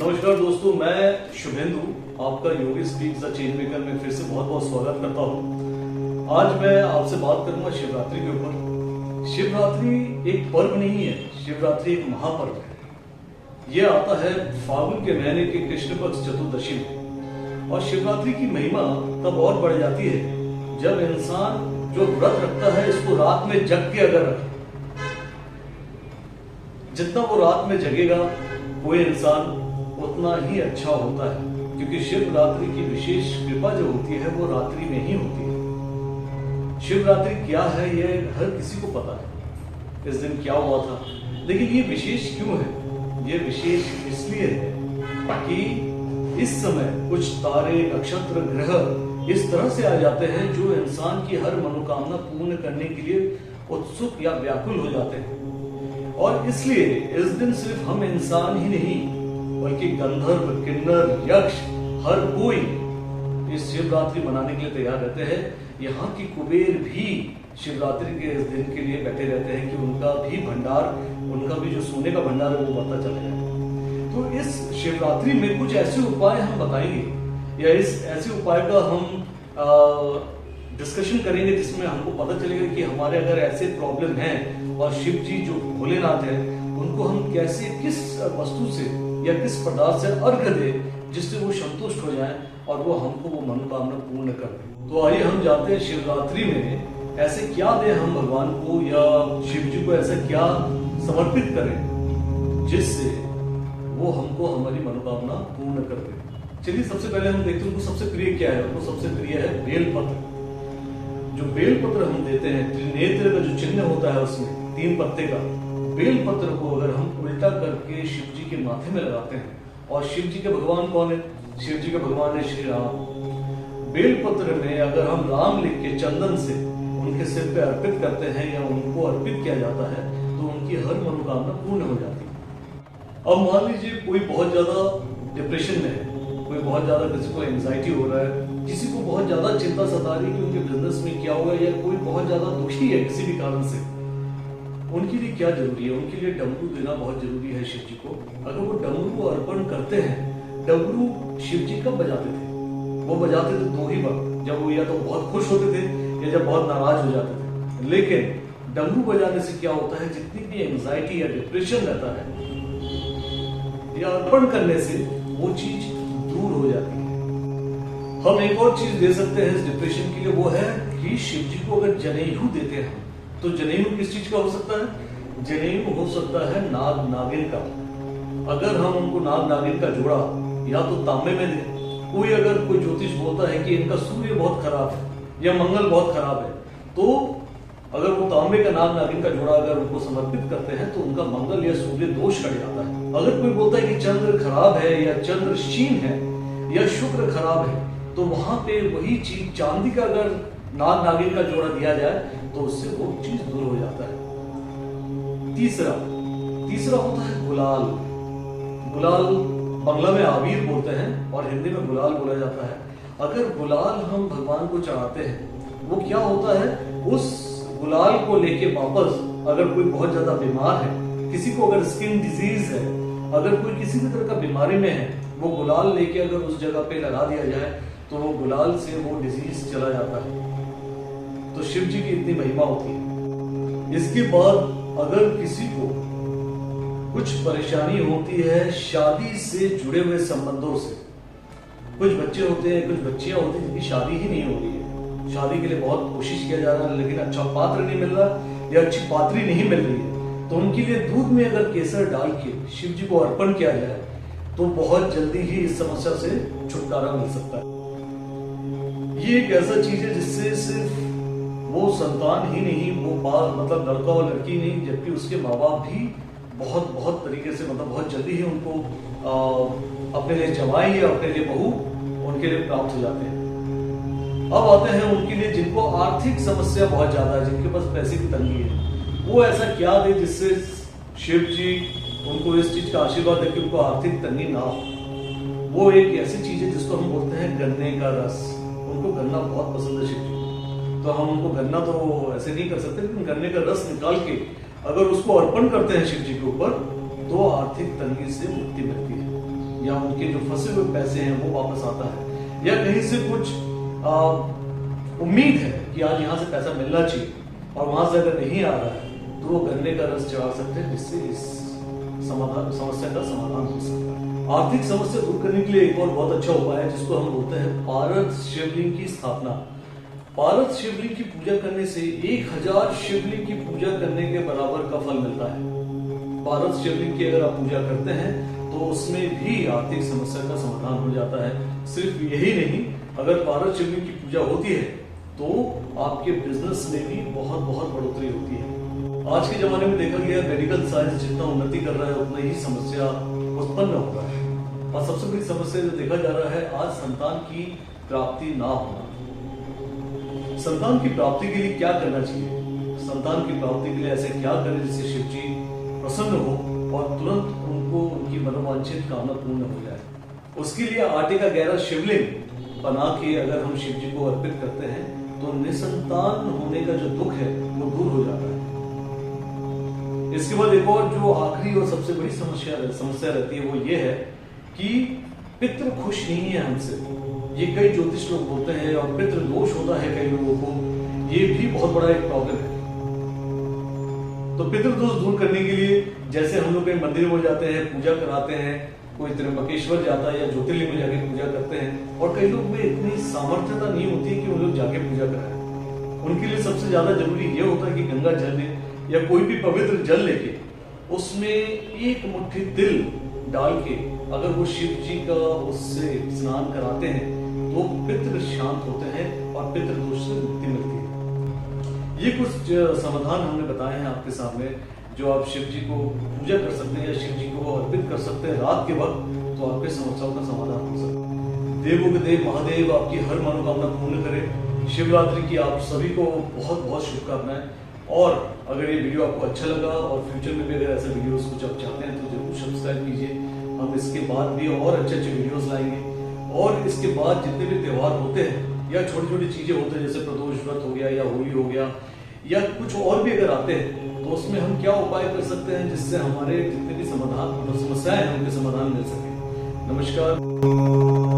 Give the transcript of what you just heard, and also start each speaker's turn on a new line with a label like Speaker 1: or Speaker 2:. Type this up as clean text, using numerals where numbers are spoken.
Speaker 1: नमस्कार दोस्तों, मैं शुभेंदु आपका योगी स्पीक द चेंज मेकर में फिर से बहुत बहुत स्वागत करता हूँ। आज मैं आपसे बात करूंगा शिवरात्रि के ऊपर। शिवरात्रि एक पर्व नहीं है, शिवरात्रि एक महापर्व है। यह आता है फागुन के महीने के कृष्ण पक्ष चतुर्दशी में। और शिवरात्रि की महिमा तब और बढ़ जाती है जब इंसान जो व्रत रखता है इसको रात में जग के अगर रखे। जितना वो रात में जगेगा कोई इंसान उतना ही अच्छा होता है, क्योंकि शिवरात्रि की विशेष कृपा जो होती है वो रात्रि में ही होती है। शिवरात्रि क्या है यह हर किसी को पता है, इस दिन क्या हुआ था, लेकिन ये विशेष क्यों है? ये विशेष इसलिए है कि इस समय कुछ तारे, नक्षत्र, ग्रह इस तरह से आ जाते हैं जो इंसान की हर मनोकामना पूर्ण करने के लिए उत्सुक या व्याकुल हो जाते हैं। और इसलिए इस दिन सिर्फ हम इंसान ही नहीं बल्कि गंधर्व, किन्नर, यक्ष हर कोई इस शिवरात्रि मनाने के लिए तैयार रहते हैं। यहाँ की कुबेर भी शिवरात्रि के इस दिन के लिए बैठे रहते हैं कि उनका भी भंडार, उनका भी जो सोने का भंडार है वो बढ़ता चला जाए। तो इस शिवरात्रि में कुछ ऐसे उपाय हम बताएंगे या इस ऐसे उपाय का हम डिस्कशन करेंगे जिसमें हमको पता चलेगा कि हमारे अगर ऐसे प्रॉब्लम हैं और शिव जी जो भोलेनाथ है उनको हम कैसे, किस वस्तु से या किस पदार्थ से अर्घ दे जिससे वो संतुष्ट हो जाएं और वो हमको वो मनोकामना पूर्ण कर दे। तो आइए हम जाते हैं शिवरात्रि में ऐसे क्या दे हम भगवान को या शिव जी को ऐसा क्या समर्पित करें जिससे वो हमको हमारी मनोकामना पूर्ण कर दे। चलिए सबसे पहले हम देखते हैं उनको सबसे प्रिय क्या है। उनको सबसे प्रिय है बेलपत्र। जो बेलपत्र हम देते हैं, त्रिनेत्र का जो चिन्ह होता है उसमें 3 पत्ते का, बेलपत्र को अगर हम उल्टा करके शिव जी के माथे में लगाते हैं, और शिव जी के भगवान कौन है? शिव जी के भगवान है श्री राम। बेलपत्र में अगर हम राम लिख के चंदन से उनके सिर पे अर्पित करते हैं या उनको अर्पित किया जाता है तो उनकी हर मनोकामना पूर्ण हो जाती है। अब मान लीजिए कोई बहुत ज्यादा डिप्रेशन में है, कोई बहुत ज्यादा किसी को एंजाइटी हो रहा है, किसी को बहुत ज्यादा चिंता सता रही है कि उनके बिजनेस में क्या होगा, या कोई बहुत ज्यादा दुखी है किसी भी कारण से, उनके लिए क्या जरूरी है? उनके लिए डमरू देना बहुत जरूरी है शिव जी को। अगर वो डमरू को अर्पण करते हैं, डमरू शिव जी कब बजाते थे? वो बजाते थे 2 ही वक्त, जब वो या तो बहुत खुश होते थे या जब बहुत नाराज हो जाते थे। लेकिन डमरू बजाने से क्या होता है, जितनी भी एंजाइटी या डिप्रेशन रहता है या अर्पण करने से वो चीज दूर हो जाती है। हम एक और चीज दे सकते हैं इस डिप्रेशन के लिए, वो है कि शिव जी को अगर जनेऊ देते हैं तो जनेऊ किस चीज का हो सकता है? जनेऊ हो सकता है नाग नागिन का। अगर हम उनको नाग नागिन का जोड़ा या तो तांबे में दें, कोई ज्योतिष बोलता है कि इनका सूर्य बहुत खराब है या मंगल बहुत खराब है, तो अगर वो तांबे का नाग नागिन का जोड़ा अगर उनको समर्पित करते हैं तो उनका मंगल या सूर्य दोष कट जाता है। अगर कोई बोलता है कि चंद्र खराब है या चंद्र क्षीण है या शुक्र खराब है, तो वहां पे वही चीज चांदी का अगर नाग नागिन का जोड़ा दिया जाए तो उससे वो चीज दूर हो जाता है। तीसरा होता है गुलाल। गुलाल बांग्ला में आबीर बोलते हैं और हिंदी में गुलाल बोला जाता है। अगर गुलाल हम भगवान को चढ़ाते हैं, वो क्या होता है, उस गुलाल को लेके वापस अगर कोई बहुत ज्यादा बीमार है, किसी को अगर स्किन डिजीज है, अगर कोई किसी भी तरह का बीमारी में है, वो गुलाल लेके अगर उस जगह पे लगा दिया जाए तो वो गुलाल से वो डिजीज चला जाता है। तो शिव जी की इतनी महिमा होती है। इसके बाद अगर किसी को कुछ परेशानी होती है शादी से जुड़े हुए संबंधों से, कुछ बच्चे होते हैं, कुछ बच्चियां होती हैं जिनकी शादी ही नहीं हो रही है, शादी के लिए बहुत कोशिश किया जा रहा है लेकिन अच्छा पात्र नहीं मिल रहा या अच्छी पात्री नहीं मिल रही है, तो उनके लिए दूध में अगर केसर डाल के शिव जी को अर्पण किया जाए तो बहुत जल्दी ही इस समस्या से छुटकारा मिल सकता है। ये एक ऐसा चीज है जिससे सिर्फ वो संतान ही नहीं, वो मतलब लड़का और लड़की नहीं, जबकि उसके माँ बाप भी बहुत तरीके से, मतलब बहुत जल्दी ही उनको अपने लिए जमाई या अपने लिए बहू उनके लिए प्राप्त हो जाते हैं। अब आते हैं उनके लिए जिनको आर्थिक समस्या बहुत ज्यादा है, जिनके पास पैसे की तंगी है, वो ऐसा क्या दे जिससे शिव जी उनको इस चीज का आशीर्वाद दे कि उनको आर्थिक तंगी ना हो। वो एक ऐसी चीज है जिसको हम बोलते हैं गन्ने का रस। उनको गन्ना बहुत पसंद है शिव जी, तो हम उनको गन्ना तो ऐसे नहीं कर सकते, लेकिन गन्ने का रस निकाल के अगर उसको अर्पण करते हैं शिव जी के ऊपर तो आर्थिक तंगी से मुक्ति मिलती है। या उनके जो फंसे हुए पैसे हैं वो वापस आता है, या कहीं से कुछ उम्मीद है कि आज यहाँ से पैसा मिलना चाहिए और वहां से अगर नहीं आ रहा है तो वो गन्ने का रस चढ़ा सकते हैं, जिससे इस समस्या का समाधान हो सकता है। आर्थिक समस्या दूर करने के लिए एक और बहुत अच्छा उपाय है जिसको हम बोलते हैं पारद शिवलिंग की स्थापना। पारद शिवलिंग की पूजा करने से 1000 शिवलिंग की पूजा करने के बराबर का फल मिलता है। पारद शिवलिंग की अगर आप पूजा करते हैं तो उसमें भी आर्थिक समस्या का समाधान हो जाता है। सिर्फ यही नहीं, अगर पारद शिवलिंग की पूजा होती है तो आपके बिजनेस में भी बहुत बढ़ोतरी होती है। आज के जमाने में देखा गया मेडिकल साइंस जितना उन्नति कर रहा है उतना ही समस्या उत्पन्न हो रहा है, और सबसे बड़ी समस्या जो देखा जा रहा है आज संतान की प्राप्ति ना होना। संतान की प्राप्ति के लिए क्या करना चाहिए? संतान की प्राप्ति के लिए ऐसे क्या करें जिससे शिव जी प्रसन्न हो और तुरंत उनको उनकी मनोवांछित कामना पूर्ण हो जाए? उसके लिए आटे का गहरा शिवलिंग बना के अगर हम शिव जी को अर्पित करते हैं तो निसंतान होने का जो दुख है वो दूर हो जाता है। इसके बाद एक और जो आखिरी और सबसे बड़ी समस्या रहती है वो ये है कि पितृ खुश नहीं है हमसे। ये कई ज्योतिष लोग बोलते हैं, और पितृ दोष होता है कई लोगों को, ये भी बहुत बड़ा एक प्रॉब्लम है। तो पितृ दोष दूर करने के लिए जैसे हम लोग मंदिर में जाते हैं, पूजा कराते हैं, कोई त्र्यंबकेश्वर जाता है या ज्योतिर्लिंग में जाके पूजा करते हैं, और कई लोग में इतनी सामर्थ्यता नहीं होती कि वो लोग जाके पूजा कराएं। उनके लिए सबसे ज्यादा जरूरी ये होता है कि गंगा जल ले या कोई भी पवित्र जल लेके उसमें एक मुट्ठी तिल डाल के अगर वो शिव जी का उससे स्नान कराते हैं तो पितृ शांत होते हैं और पितृ दोष से मुक्ति मिलती है। ये कुछ समाधान हमने बताए हैं आपके सामने जो आप शिव जी को पूजा कर सकते हैं या शिव जी को अर्पित कर सकते हैं रात के वक्त, तो आपके समस्याओं का समाधान हो सकता है। देवों के देव महादेव आपकी हर मनोकामना पूर्ण करे। शिवरात्रि की आप सभी को बहुत शुभकामनाएं। और अगर ये वीडियो आपको अच्छा लगा और फ्यूचर में भी अगर ऐसे वीडियोस कुछ आप चाहते हैं तो जरूर सब्सक्राइब कीजिए। हम इसके बाद भी और अच्छे वीडियोस लाएंगे, और इसके बाद जितने भी त्योहार होते हैं या छोटी चीजें होते हैं जैसे प्रदोष व्रत हो गया या होली हो गया या कुछ और भी अगर आते हैं तो उसमें हम क्या उपाय कर सकते हैं जिससे हमारे जितने भी समस्याएं हैं उनके समाधान मिल सके। नमस्कार।